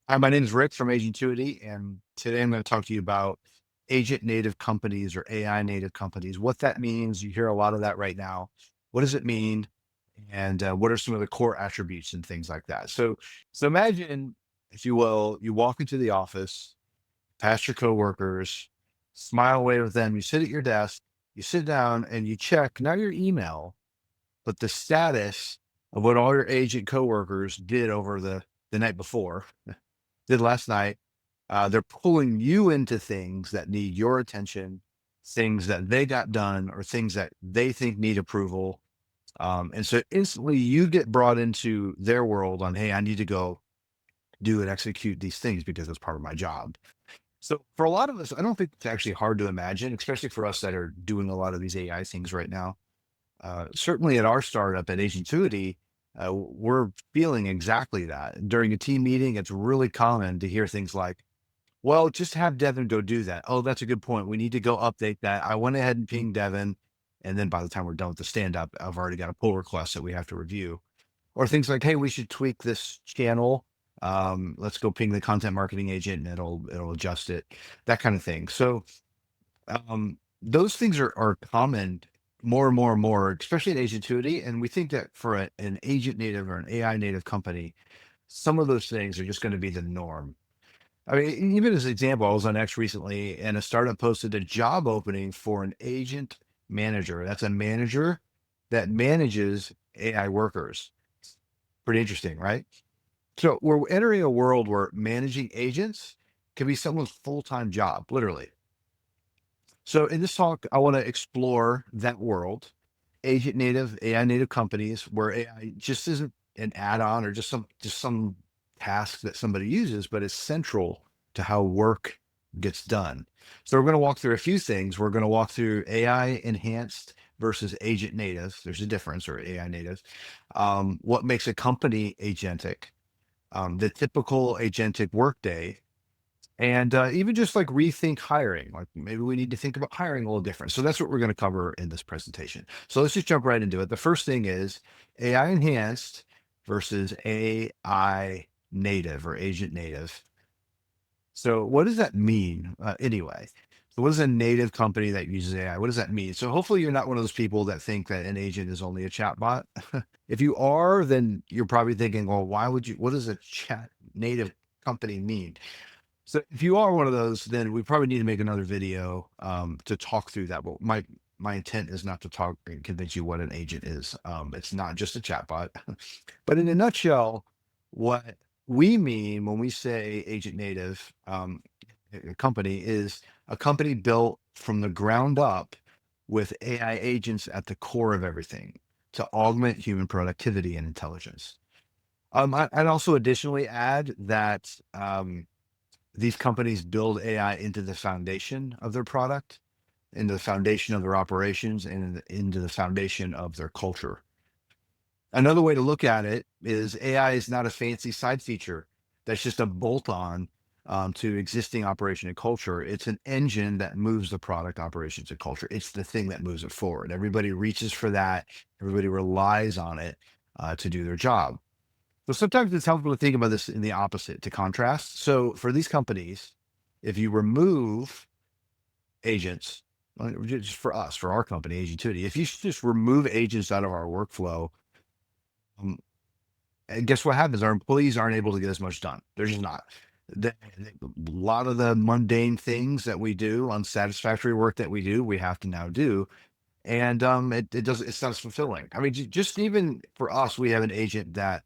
Hi, my name is Rick from Agentuity, and today I'm going to talk to you about agent native companies or AI native companies, what that means. You hear a lot of that right now. What does it mean? And what are some of the core attributes and things like that? So imagine, if you will, you walk into the office, past your coworkers, smile, wave with them. You sit at your desk, you sit down, and you check not your email, but the status of what all your agent coworkers did over the night before, did last night. They're pulling you into things that need your attention, things that they got done, or things that they think need approval. And so instantly you get brought into their world on, hey, I need to go do and execute these things because it's part of my job. So for a lot of us, I don't think it's actually hard to imagine, especially for us that are doing a lot of these AI things right now. Certainly at our startup at Agentuity, we're feeling exactly that. During a team meeting, it's really common to hear things like, well, just have Devin go do that. Oh, that's a good point. We need to go update that. I went ahead and pinged Devin. And then by the time we're done with the stand up, I've already got a pull request that we have to review. Or things like, hey, we should tweak this channel. Let's go ping the content marketing agent and it'll adjust it, that kind of thing. So those things are common more and more and more, especially in Agentuity. And we think that for an agent native or an AI native company, some of those things are just going to be the norm. I mean, even as an example, I was on X recently and a startup posted a job opening for an agent manager. That's a manager that manages AI workers. Pretty interesting, right? So we're entering a world where managing agents can be someone's full-time job, literally. So in this talk, I want to explore that world, agent native, AI native companies where AI just isn't an add-on or just some task that somebody uses, but it's central to how work gets done. So we're going to walk through a few things. We're going to walk through AI enhanced versus agent native. There's a difference, or AI native. What makes a company agentic? The typical agentic workday, and even just like rethink hiring, like maybe we need to think about hiring a little different. So that's what we're going to cover in this presentation. So let's just jump right into it. The first thing is AI enhanced versus AI native or agent native. So what does that mean anyway? So what is a native company that uses AI? What does that mean? So hopefully you're not one of those people that think that an agent is only a chatbot. If you are, then you're probably thinking, well, why would you, what does a chat native company mean? So if you are one of those, then we probably need to make another video to talk through that. But my intent is not to talk and convince you what an agent is. It's not just a chatbot. But in a nutshell, what we mean when we say agent native a company is a company built from the ground up with AI agents at the core of everything to augment human productivity and intelligence. I'd also additionally add that these companies build AI into the foundation of their product, into the foundation of their operations, and into the foundation of their culture. Another way to look at it is AI is not a fancy side feature that's just a bolt on to existing operation and culture. It's an engine that moves the product operations and culture. It's the thing that moves it forward. Everybody reaches for that, everybody relies on it to do their job. So sometimes it's helpful to think about this in the opposite, to contrast. So for these companies, if you remove agents, just for us, for our company, Agentuity, if you just remove agents out of our workflow, um, and guess what happens? Our employees aren't able to get as much done. They're just not. A lot of the mundane things that we do, unsatisfactory work that we do, we have to now do. And it does, it's not as fulfilling. I mean, just even for us, we have an agent that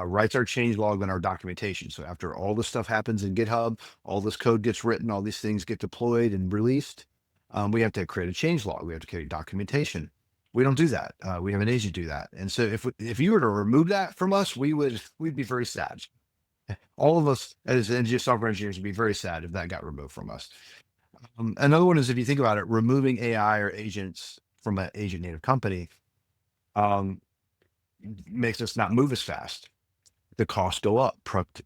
writes our change log and our documentation. So after all this stuff happens in GitHub, all this code gets written, all these things get deployed and released, we have to create a change log. We have to create documentation. We don't do that. We have an agent do that. And so if you were to remove that from us, we'd be very sad. All of us as software engineers would be very sad if that got removed from us. Another one is, if you think about it, removing AI or agents from an agent native company um, makes us not move as fast. The costs go up,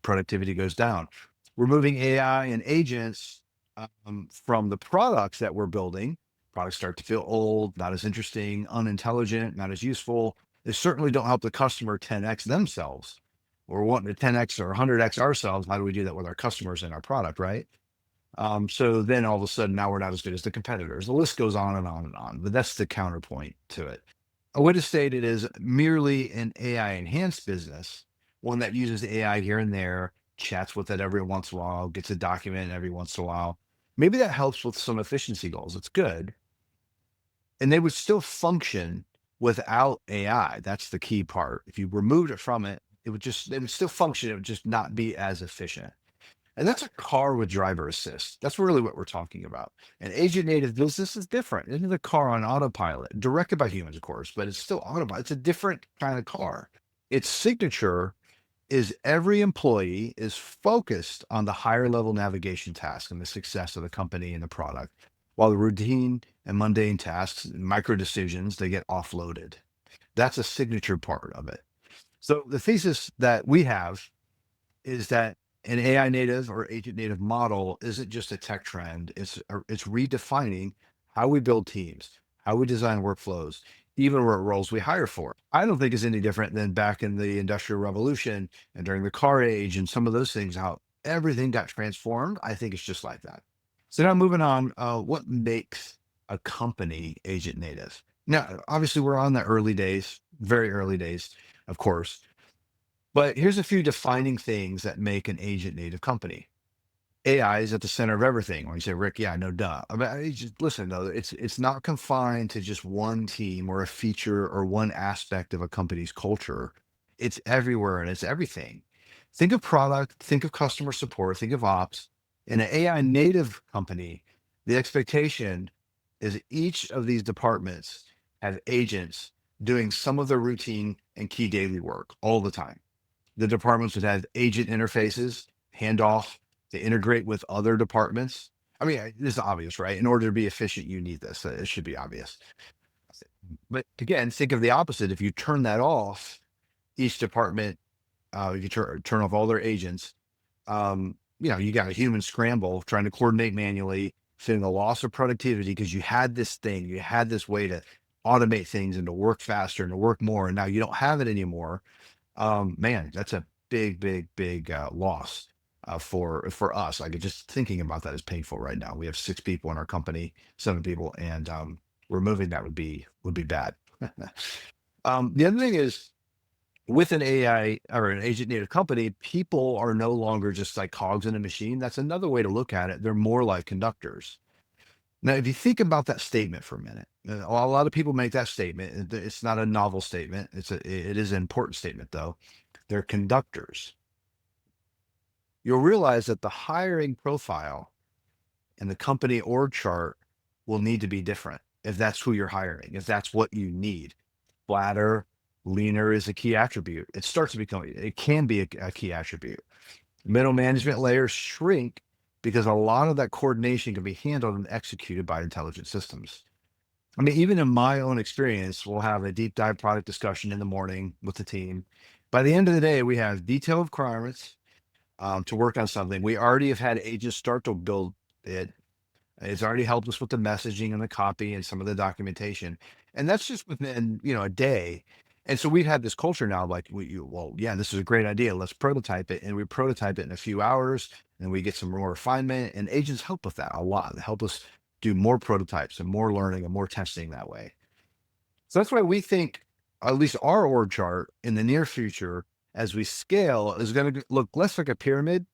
productivity goes down. Removing AI and agents from the products that we're building, products start to feel old, not as interesting, unintelligent, not as useful. They certainly don't help the customer 10x themselves. we're wanting to 10x or 100x ourselves. How do we do that with our customers and our product, right? So then all of a sudden, now we're not as good as the competitors. The list goes on and on and on, but that's the counterpoint to it. A way to state it is merely an AI enhanced business, one that uses AI here and there, chats with it every once in a while, gets a document every once in a while. Maybe that helps with some efficiency goals. It's good. And they would still function without AI. That's the key part. If you removed it from it, it would still function. It would just not be as efficient. And that's a car with driver assist. That's really what we're talking about. An agent native business is different. It is a car on autopilot, directed by humans, of course, but it's still autopilot. It's a different kind of car. Its signature is every employee is focused on the higher level navigation task and the success of the company and the product, while the routine and mundane tasks, and micro decisions, they get offloaded. That's a signature part of it. So the thesis that we have is that an AI native or agent native model isn't just a tech trend. It's redefining how we build teams, how we design workflows, even what roles we hire for. I don't think it's any different than back in the Industrial Revolution and during the car age and some of those things, how everything got transformed. I think it's just like that. So now moving on, what makes a company agent native? Now, obviously, we're on the early days, very early days, of course. But here's a few defining things that make an agent native company. AI is at the center of everything. When you say, Rick, yeah, no, duh. Just listen, though, it's not confined to just one team or a feature or one aspect of a company's culture. It's everywhere and it's everything. Think of product, think of customer support, think of ops. In an AI native company, the expectation is each of these departments have agents doing some of their routine and key daily work all the time. The departments would have agent interfaces, handoff, to integrate with other departments. I mean, this is obvious, right? In order to be efficient, you need this. It should be obvious. But again, think of the opposite. If you turn that off, each department, you turn off all their agents. You got a human scramble trying to coordinate manually, feeling a loss of productivity because you had this thing, you had this way to automate things and to work faster and to work more, and now you don't have it anymore. Man, that's a big, big, big loss for us. Like just thinking about that is painful right now. We have 6 people in our company, 7 people, and removing that would be bad. The other thing is with an AI or an agent native company, people are no longer just like cogs in a machine. That's another way to look at it. They're more like conductors. Now, if you think about that statement for a minute, a lot of people make that statement. It's not a novel statement. It is an important statement though. They're conductors. You'll realize that the hiring profile and the company org chart will need to be different if that's who you're hiring, if that's what you need. Flatter, leaner is a key attribute. It can be a key attribute. Middle management layers shrink because a lot of that coordination can be handled and executed by intelligent systems. I mean, even in my own experience, we'll have a deep dive product discussion in the morning with the team. By the end of the day, we have detailed requirements to work on something. We already have had agents start to build it. It's already helped us with the messaging and the copy and some of the documentation. And that's just within, a day. And so we've had this culture now, like, well, yeah, this is a great idea. Let's prototype it. And we prototype it in a few hours and we get some more refinement. And agents help with that a lot. They help us do more prototypes and more learning and more testing that way. So that's why we think, at least our org chart in the near future, as we scale, is going to look less like a pyramid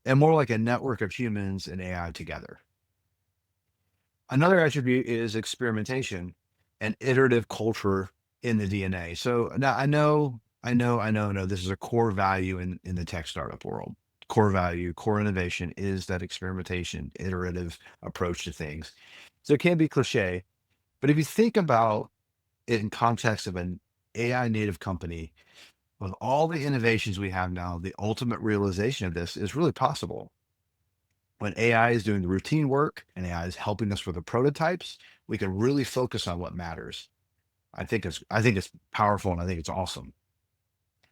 and more like a network of humans and AI together. Another attribute is experimentation and iterative culture in the DNA. So now I know, this is a core value in the tech startup world. Core value, core innovation is that experimentation, iterative approach to things. So it can be cliche, but if you think about it in context of an AI native company, with all the innovations we have now, the ultimate realization of this is really possible. When AI is doing the routine work and AI is helping us with the prototypes, we can really focus on what matters. I think it's powerful and I think it's awesome.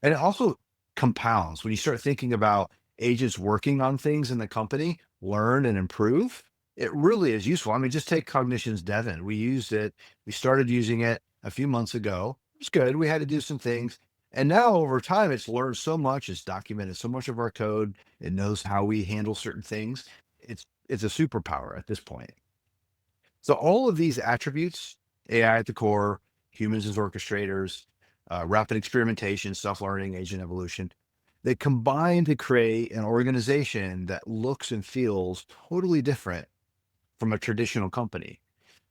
And it also compounds when you start thinking about agents working on things in the company, learn and improve. It really is useful. I mean, just take Cognition's Devon. We used it. We started using it a few months ago. It's good. We had to do some things. And now over time, it's learned so much, it's documented so much of our code, it knows how we handle certain things. It's a superpower at this point. So all of these attributes, AI at the core, humans as orchestrators, rapid experimentation, self-learning, agent evolution, they combine to create an organization that looks and feels totally different from a traditional company.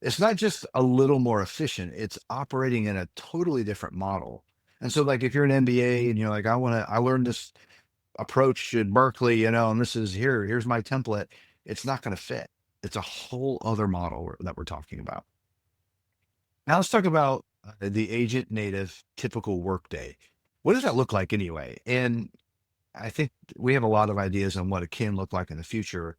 It's not just a little more efficient, it's operating in a totally different model. And so like if you're an MBA and you're like, I learned this approach at Berkeley, and this is here's my template. It's not going to fit. It's a whole other model that we're talking about. Now let's talk about the agent native typical workday. What does that look like anyway? And I think we have a lot of ideas on what it can look like in the future.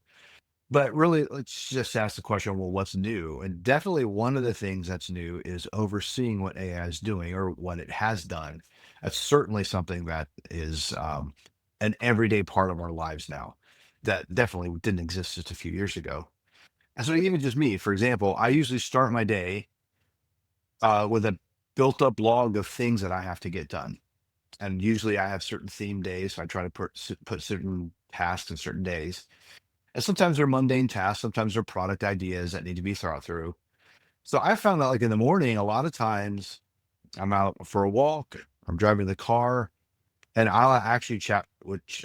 But really, let's just ask the question, well, what's new? And definitely one of the things that's new is overseeing what AI is doing or what it has done. That's certainly something that is an everyday part of our lives now that definitely didn't exist just a few years ago. And so even just me, for example, I usually start my day with a built up log of things that I have to get done. And usually I have certain theme days. So I try to put certain tasks in certain days, and sometimes they're mundane tasks, sometimes they're product ideas that need to be thought through. So I found that like in the morning, a lot of times I'm out for a walk, I'm driving the car, and I'll actually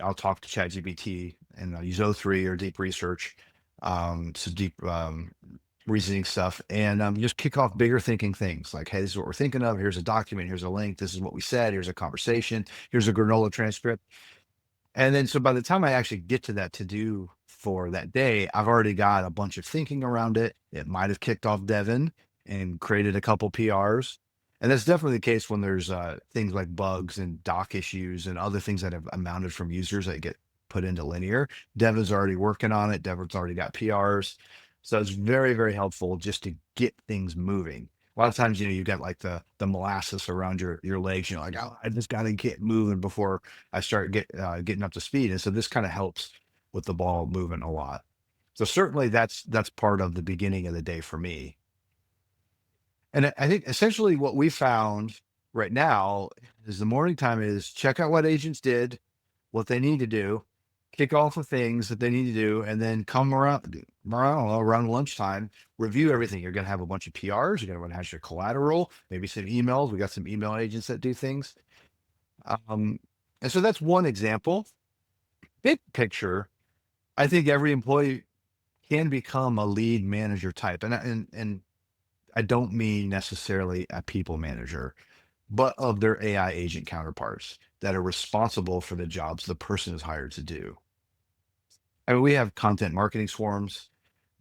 I'll talk to ChatGPT and I'll use O3 or deep research, some deep reasoning stuff, and just kick off bigger thinking things like, hey, this is what we're thinking of. Here's a document, here's a link, this is what we said, here's a conversation, here's a granola transcript. And then so by the time I actually get to that to do for that day, I've already got a bunch of thinking around it. It might have kicked off Devin and created a couple PRs. And that's definitely the case when there's things like bugs and doc issues and other things that have amounted from users that get put into linear. Devin's already working on it. Devin's already got PRs. So it's very, very helpful just to get things moving. A lot of times, you got like the molasses around your legs. Like, oh, I just got to get moving before I start getting up to speed. And so this kind of helps with the ball moving a lot. So certainly that's part of the beginning of the day for me. And I think essentially what we found right now is the morning time is check out what agents did, what they need to do, kick off the things that they need to do, and then come around lunchtime, review everything. You're going to have a bunch of PRs. You're going to have your collateral, maybe some emails. We got some email agents that do things. Um, and so that's one example. Big picture, I think every employee can become a lead manager type. And I don't mean necessarily a people manager, but of their AI agent counterparts that are responsible for the jobs the person is hired to do. I mean, we have content marketing swarms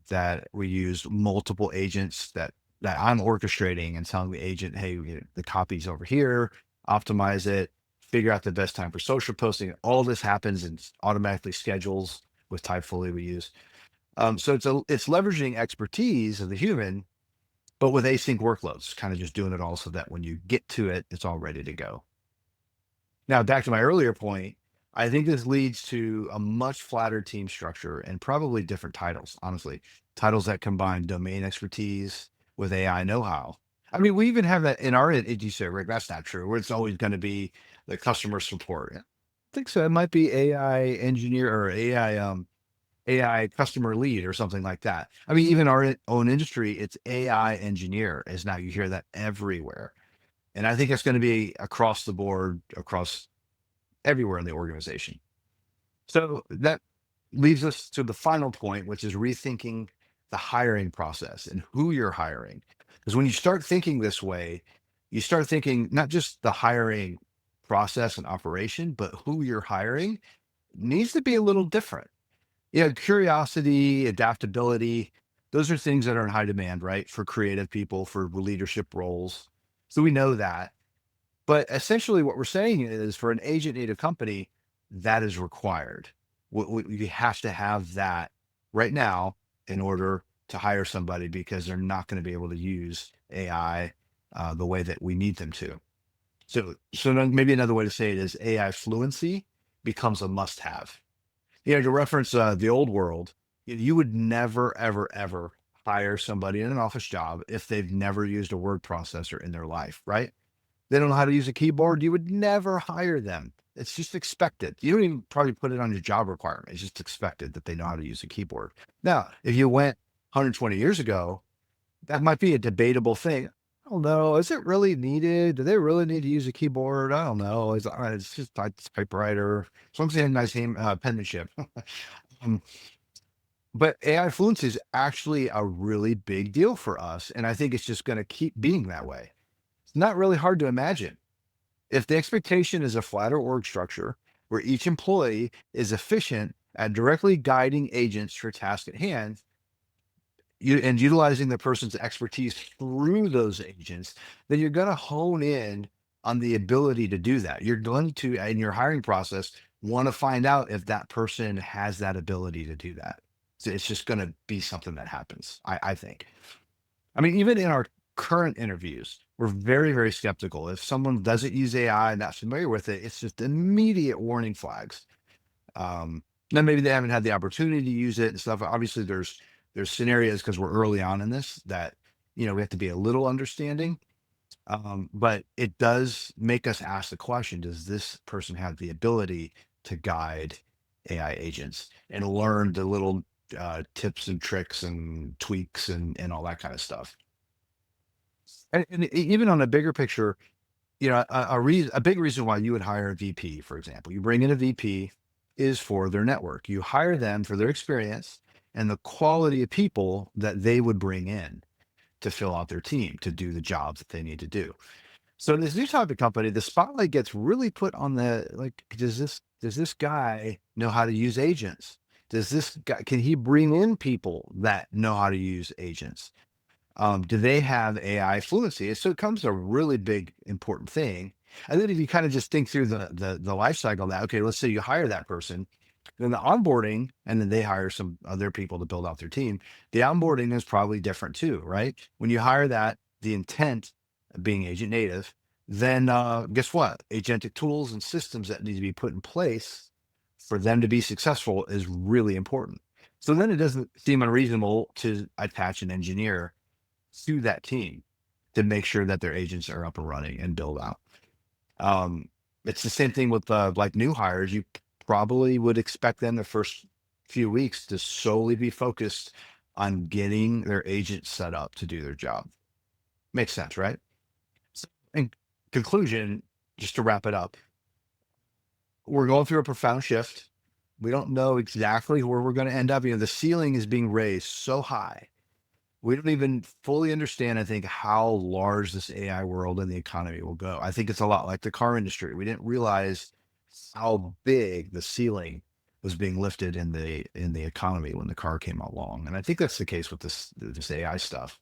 that we use multiple agents that I'm orchestrating and telling the agent, hey, the copy's over here, optimize it, figure out the best time for social posting. All this happens and automatically schedules with Typefully we use. So it's leveraging expertise of the human, but with async workloads, kind of just doing it all so that when you get to it, it's all ready to go. Now, back to my earlier point, I think this leads to a much flatter team structure and probably different titles, honestly. Titles that combine domain expertise with AI know-how. I mean, we even have that in our you say, Rick, that's not true. Where it's always going to be the customer support. I think so. It might be AI engineer or AI customer lead or something like that. I mean, even our own industry, it's AI engineer, as now you hear that everywhere. And I think it's going to be across the board, across everywhere in the organization. So that leads us to the final point, which is rethinking the hiring process and who you're hiring. Because when you start thinking this way, you start thinking not just the hiring process and operation, but who you're hiring needs to be a little different. Curiosity, adaptability, those are things that are in high demand, right? For creative people, for leadership roles. So we know that. But essentially, what we're saying is for an agent native company, that is required. We have to have that right now in order to hire somebody because they're not going to be able to use AI the way that we need them to. So then maybe another way to say it is AI fluency becomes a must have. To reference the old world, you would never, ever, ever hire somebody in an office job if they've never used a word processor in their life, right? They don't know how to use a keyboard, you would never hire them. It's just expected. You don't even probably put it on your job requirement. It's just expected that they know how to use a keyboard. Now, if you went 120 years ago, that might be a debatable thing. I don't know. Is it really needed? Do they really need to use a keyboard? I don't know. It's just it's typewriter. As long as they have nice penmanship. Um, but AI fluency is actually a really big deal for us. And I think it's just going to keep being that way. It's not really hard to imagine. If the expectation is a flatter org structure where each employee is efficient at directly guiding agents for task at hand, and utilizing the person's expertise through those agents, then you're going to hone in on the ability to do that. You're going to, in your hiring process, want to find out if that person has that ability to do that. So it's just going to be something that happens, I think. I mean, even in our current interviews, we're very, very skeptical. If someone doesn't use AI and not familiar with it, it's just immediate warning flags. Then maybe they haven't had the opportunity to use it and stuff. Obviously, there's scenarios because we're early on in this that we have to be a little understanding. But it does make us ask the question: does this person have the ability to guide AI agents and learn the little tips and tricks and tweaks and all that kind of stuff? And even on a bigger picture, a big reason why you would hire a VP, for example, you bring in a VP is for their network. You hire them for their experience and the quality of people that they would bring in to fill out their team to do the jobs that they need to do. So in this new type of company, the spotlight gets really put on the like, does this guy know how to use agents? Does this guy can he bring in people that know how to use agents? Do they have AI fluency? So it comes a really big important thing. And then if you kind of just think through the life cycle of that, okay, let's say you hire that person, then the onboarding, and then they hire some other people to build out their team. The onboarding is probably different too, right? When you hire that, the intent of being agent native, then guess what? Agentic tools and systems that need to be put in place for them to be successful is really important. So then it doesn't seem unreasonable to attach an engineer to that team to make sure that their agents are up and running and build out. Um, it's the same thing with like new hires. You probably would expect them the first few weeks to solely be focused on getting their agent set up to do their job. Makes sense, right? So in conclusion, just to wrap it up, we're going through a profound shift. We don't know exactly where we're going to end up. The ceiling is being raised so high. We don't even fully understand, I think, how large this AI world and the economy will go. I think it's a lot like the car industry. We didn't realize how big the ceiling was being lifted in the economy when the car came along. And I think that's the case with this AI stuff.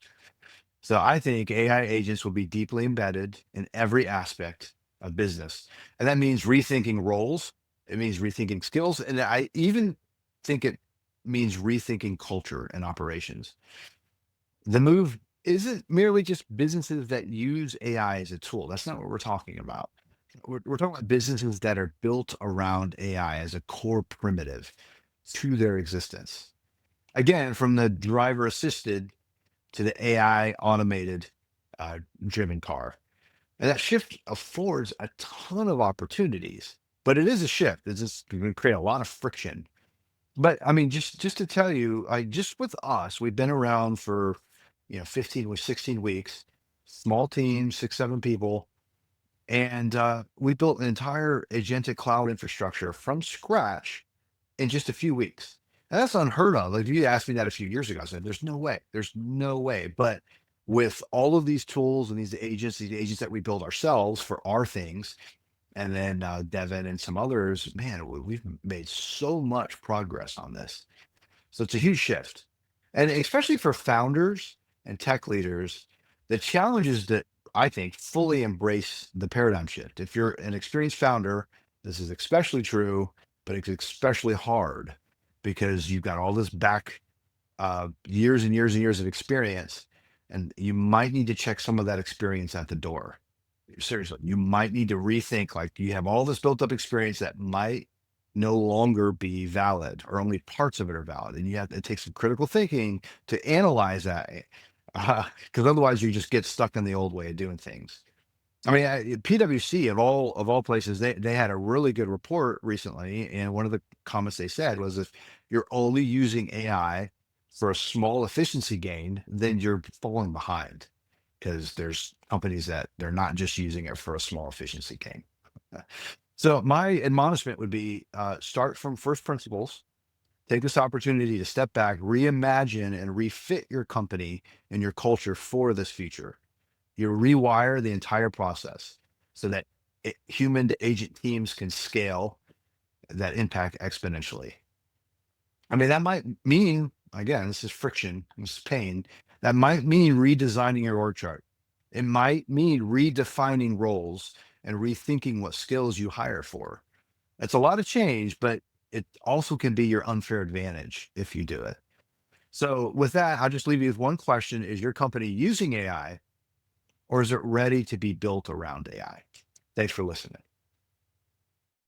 So I think AI agents will be deeply embedded in every aspect of business. And that means rethinking roles. It means rethinking skills. And I even think it means rethinking culture and operations. The move isn't merely just businesses that use AI as a tool. That's not what we're talking about. We're talking about businesses that are built around AI as a core primitive to their existence. Again, from the driver assisted to the AI automated driven car. And that shift affords a ton of opportunities, but it is a shift. It's just going to create a lot of friction. But I mean, just to tell you, just with us, we've been around for 15 with 16 weeks, small team, 6, 7 people, and we built an entire agentic cloud infrastructure from scratch in just a few weeks. And that's unheard of. Like if you asked me that a few years ago, I said, "There's no way. There's no way." But with all of these tools and these agents that we build ourselves for our things, and then Devin and some others, man, we've made so much progress on this. So it's a huge shift. And especially for founders and tech leaders, the challenge is that I think fully embrace the paradigm shift. If you're an experienced founder, this is especially true, but it's especially hard because you've got all this back years and years and years of experience, and you might need to check some of that experience at the door. Seriously, you might need to rethink, like you have all this built up experience that might no longer be valid or only parts of it are valid. And you have to take some critical thinking to analyze that because otherwise you just get stuck in the old way of doing things. I mean, PwC of all places, they had a really good report recently, and one of the comments they said was, if you're only using AI for a small efficiency gain, then you're falling behind, because there's companies that they're not just using it for a small efficiency gain. So my admonishment would be, start from first principles. Take this opportunity to step back, reimagine, and refit your company and your culture for this future. You rewire the entire process so that human to agent teams can scale that impact exponentially. I mean, that might mean, again, this is friction, this is pain. That might mean redesigning your org chart. It might mean redefining roles and rethinking what skills you hire for. It's a lot of change, but it also can be your unfair advantage if you do it. So, with that, I'll just leave you with one question: is your company using AI, or is it ready to be built around AI? Thanks for listening.